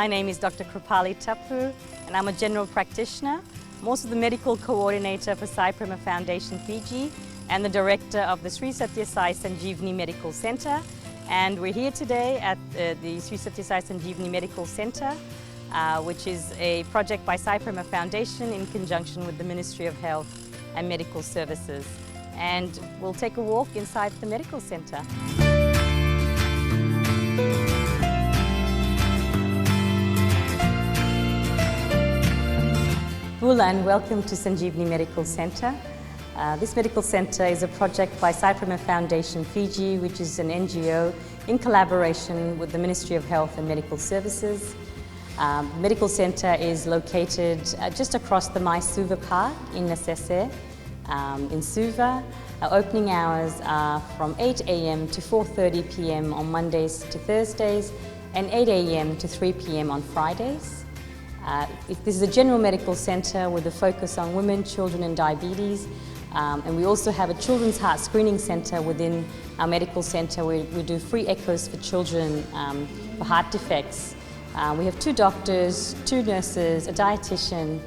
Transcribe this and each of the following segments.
My name is Dr. Krupali Tappoo and I'm a general practitioner. I'm also the medical coordinator for Sai Prema Foundation Fiji and the director of the Sai Sanjeevani Medical Centre. And we're here today at the Sai Sanjeevani Medical Centre, which is a project by Sai Prema Foundation in conjunction with the Ministry of Health and Medical Services. And we'll take a walk inside the medical centre. Bula and welcome to Sanjeevani Medical Centre. This medical centre is a project by Sai Prema Foundation Fiji, which is an NGO in collaboration with the Ministry of Health and Medical Services. The medical centre is located just across the Suva Park in Nasese, in Suva. Our opening hours are from 8 AM to 4:30 PM on Mondays to Thursdays and 8 AM to 3 PM on Fridays. This is a general medical centre with a focus on women, children and diabetes. And we also have a children's heart screening centre within our medical centre where we do free echoes for children for heart defects. We have 2 doctors, 2 nurses, a dietitian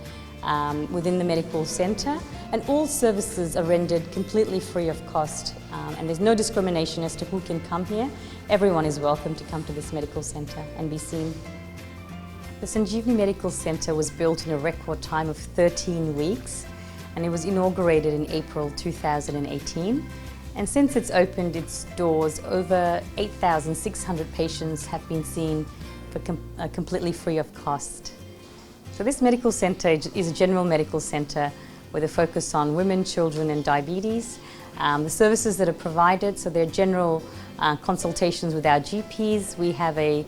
within the medical centre, and all services are rendered completely free of cost. And there's no discrimination as to who can come here. Everyone is welcome to come to this medical centre and be seen. The Sanjeevani Medical Centre was built in a record time of 13 weeks and it was inaugurated in April 2018. And since it's opened its doors, over 8,600 patients have been seen for completely free of cost. So this medical centre is a general medical centre with a focus on women, children and diabetes. The services that are provided, so they're general consultations with our GPs. We have a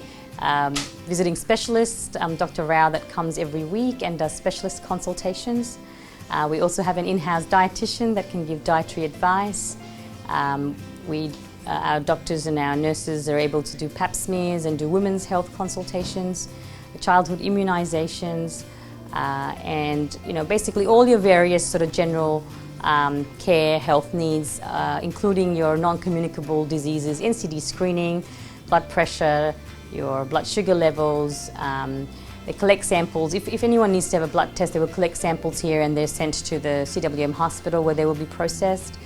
visiting specialist, Dr. Rao, that comes every week and does specialist consultations. We also have an in-house dietitian that can give dietary advice. Our doctors and our nurses are able to do pap smears and do women's health consultations, childhood immunisations, and basically all your various sort of general care health needs, including your non-communicable diseases, NCD screening, blood pressure, your blood sugar levels. They collect samples. If anyone needs to have a blood test, they will collect samples here and they're sent to the CWM hospital where they will be processed.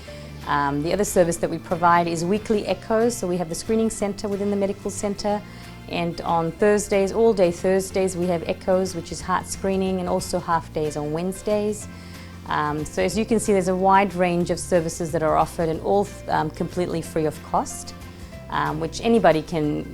The other service that we provide is weekly echoes. So we have the screening centre within the medical centre, and on Thursdays, all day Thursdays, we have echoes, which is heart screening, and also half days on Wednesdays. So as you can see, there's a wide range of services that are offered and all completely free of cost. Which anybody can,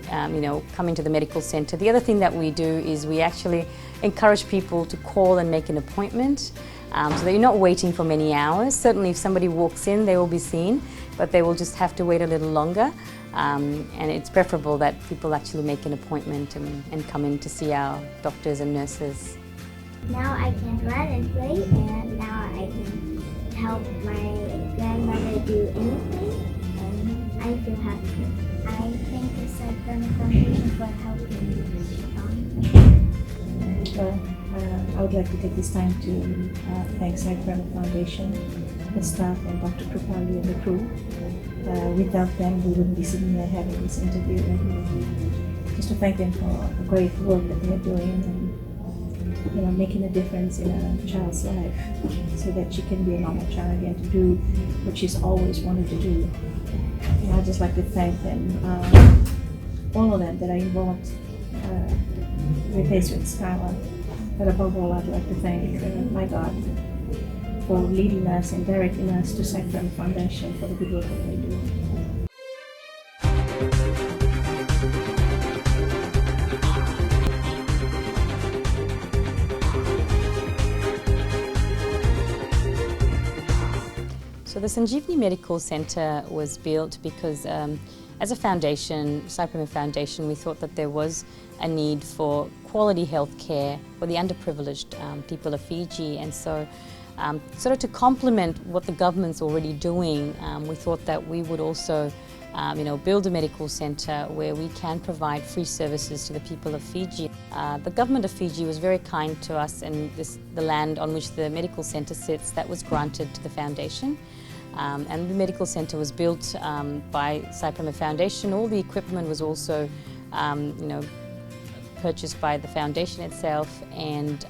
come into the medical centre. The other thing that we do is we actually encourage people to call and make an appointment so that you're not waiting for many hours. Certainly if somebody walks in, they will be seen, but they will just have to wait a little longer. And it's preferable that people actually make an appointment and come in to see our doctors and nurses. Now I can run and play, and now I can help my grandmother do anything, and I feel happy. I thank the Sai Prema Foundation for helping me. I would like to take this time to thank Sai Prema Foundation, the staff, and Dr. Krupali and the crew. Without them, we wouldn't be sitting here having this interview. And just to thank them for the great work that they are doing and making a difference in a child's life so that she can be a normal child again, to do what she's always wanted to do. And I'd just like to thank them, all of them that are involved with this, with Skylar. But above all, I'd like to thank my God for leading us and directing us to Sai Prema Foundation for the good work that they do. So the Sanjeevani Medical Centre was built because as a foundation, Sai Prema Foundation, we thought that there was a need for quality health care for the underprivileged people of Fiji. And so sort of to complement what the government's already doing, we thought that we would also build a medical centre where we can provide free services to the people of Fiji. The government of Fiji was very kind to us, and the land on which the medical centre sits, that was granted to the foundation. And the medical centre was built by Sai Prema Foundation. All the equipment was also purchased by the foundation itself, and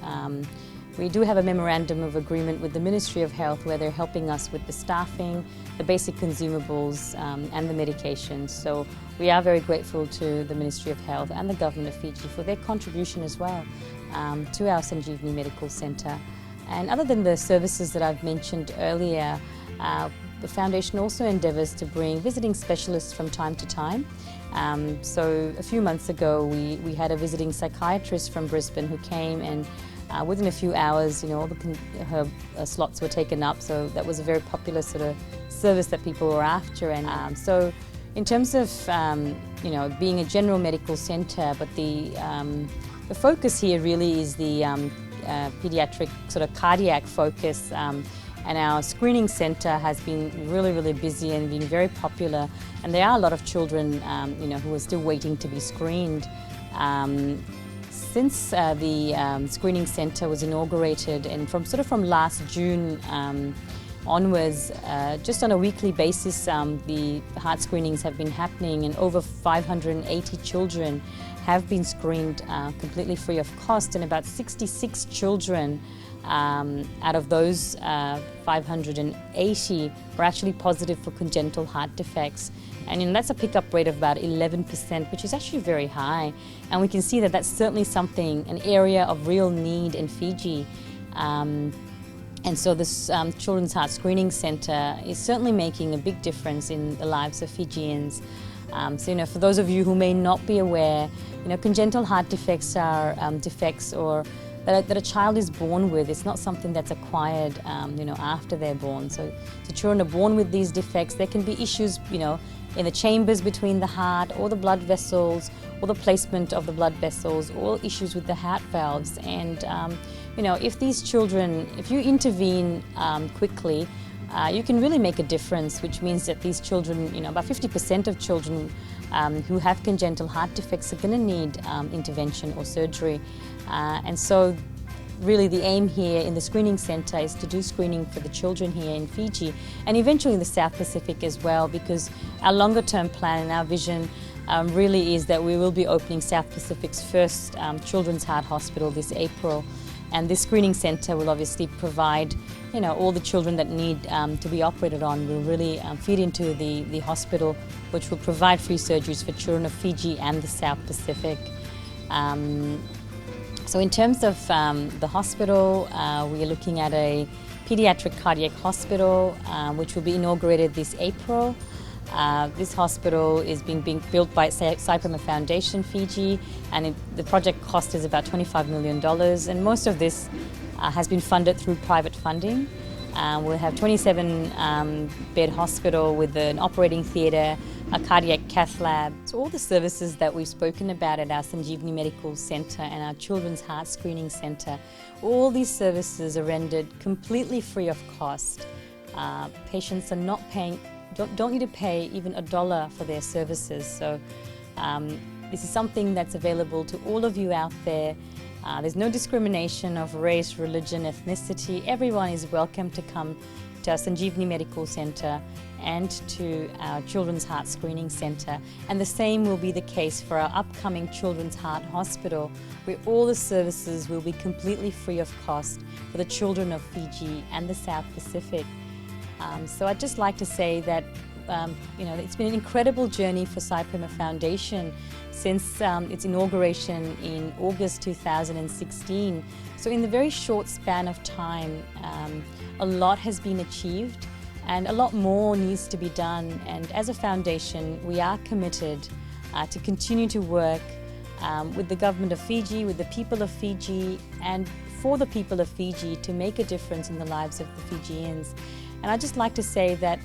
we do have a memorandum of agreement with the Ministry of Health where they're helping us with the staffing, the basic consumables and the medications. So we are very grateful to the Ministry of Health and the Government of Fiji for their contribution as well to our Sanjeevani Medical Centre. And other than the services that I've mentioned earlier, the foundation also endeavours to bring visiting specialists from time to time. So a few months ago we had a visiting psychiatrist from Brisbane who came, and within a few hours, all her slots were taken up, so that was a very popular sort of service that people were after. And so in terms of being a general medical centre, but the focus here really is the paediatric sort of cardiac focus, and our screening centre has been really busy and been very popular, and there are a lot of children who are still waiting to be screened. Since the screening centre was inaugurated, and from last June onwards, just on a weekly basis, the heart screenings have been happening, and over 580 children have been screened completely free of cost, and about 66 children out of those 580 were actually positive for congenital heart defects. And that's a pickup rate of about 11%, which is actually very high. And we can see that that's certainly something, an area of real need in Fiji. And so this Children's Heart Screening Centre is certainly making a big difference in the lives of Fijians. So for those of you who may not be aware, congenital heart defects are defects or that a child is born with. It's not something that's acquired, after they're born. So children are born with these defects. There can be issues, in the chambers between the heart or the blood vessels or the placement of the blood vessels, or issues with the heart valves. And, if these children, if you intervene quickly, you can really make a difference, which means that these children, about 50% of children who have congenital heart defects are going to need intervention or surgery. And so really the aim here in the screening centre is to do screening for the children here in Fiji, and eventually in the South Pacific as well, because our longer term plan and our vision really is that we will be opening South Pacific's first children's heart hospital this April. And this screening centre will obviously provide, all the children that need to be operated on will really feed into the hospital, which will provide free surgeries for children of Fiji and the South Pacific. So in terms of the hospital, we are looking at a paediatric cardiac hospital, which will be inaugurated this April. This hospital is being built by Sai Prema Foundation Fiji, and the project cost is about $25 million, and most of this has been funded through private funding. We'll have 27-bed hospital with an operating theatre, a cardiac cath lab. So all the services that we've spoken about at our Sanjeevani Medical Centre and our Children's Heart Screening Centre, all these services are rendered completely free of cost. Patients are not paying, don't need to pay even $1 for their services. So this is something that's available to all of you out there. There's no discrimination of race, religion, ethnicity. Everyone is welcome to come to our Sanjeevani Medical Centre and to our Children's Heart Screening Centre. And the same will be the case for our upcoming Children's Heart Hospital, where all the services will be completely free of cost for the children of Fiji and the South Pacific. So I'd just like to say that it's been an incredible journey for Sai Prema Foundation since its inauguration in August 2016. So in the very short span of time, a lot has been achieved and a lot more needs to be done. And as a foundation, we are committed to continue to work with the government of Fiji, with the people of Fiji, and for the people of Fiji to make a difference in the lives of the Fijians. And I'd just like to say that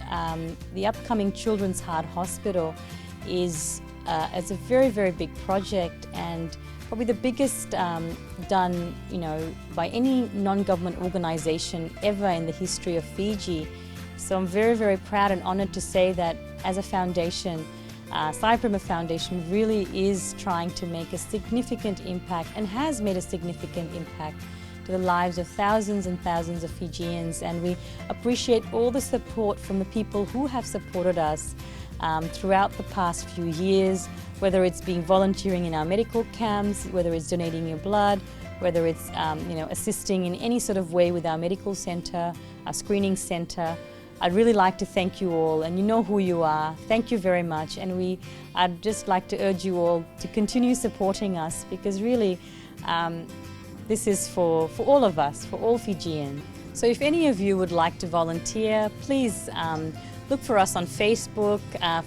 the upcoming Children's Heart Hospital is a very, very big project, and probably the biggest done, by any non-government organisation ever in the history of Fiji. So I'm very, very proud and honoured to say that as a foundation, Sai Prema Foundation really is trying to make a significant impact and has made a significant impact to the lives of thousands and thousands of Fijians, and we appreciate all the support from the people who have supported us throughout the past few years, whether it's been volunteering in our medical camps, whether it's donating your blood, whether it's assisting in any sort of way with our medical centre, our screening centre. I'd really like to thank you all, and you know who you are. Thank you very much, and I'd just like to urge you all to continue supporting us, because really this is for all of us, for all Fijians. So if any of you would like to volunteer, please look for us on Facebook,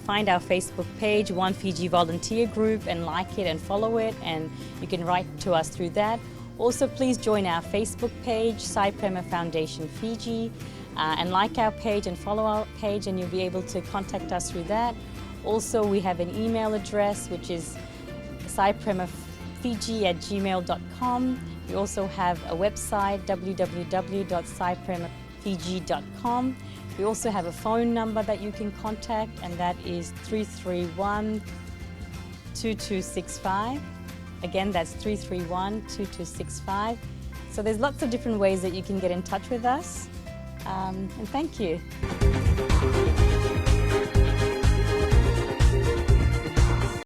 find our Facebook page, One Fiji Volunteer Group, and like it and follow it, and you can write to us through that. Also, please join our Facebook page, Sai Prema Foundation Fiji, and like our page and follow our page, and you'll be able to contact us through that. Also, we have an email address, which is saipremafiji@gmail.com. We also have a website, www.saipremafiji.com. We also have a phone number that you can contact, and that is 331-2265. Again, that's 331-2265. So there's lots of different ways that you can get in touch with us. And thank you.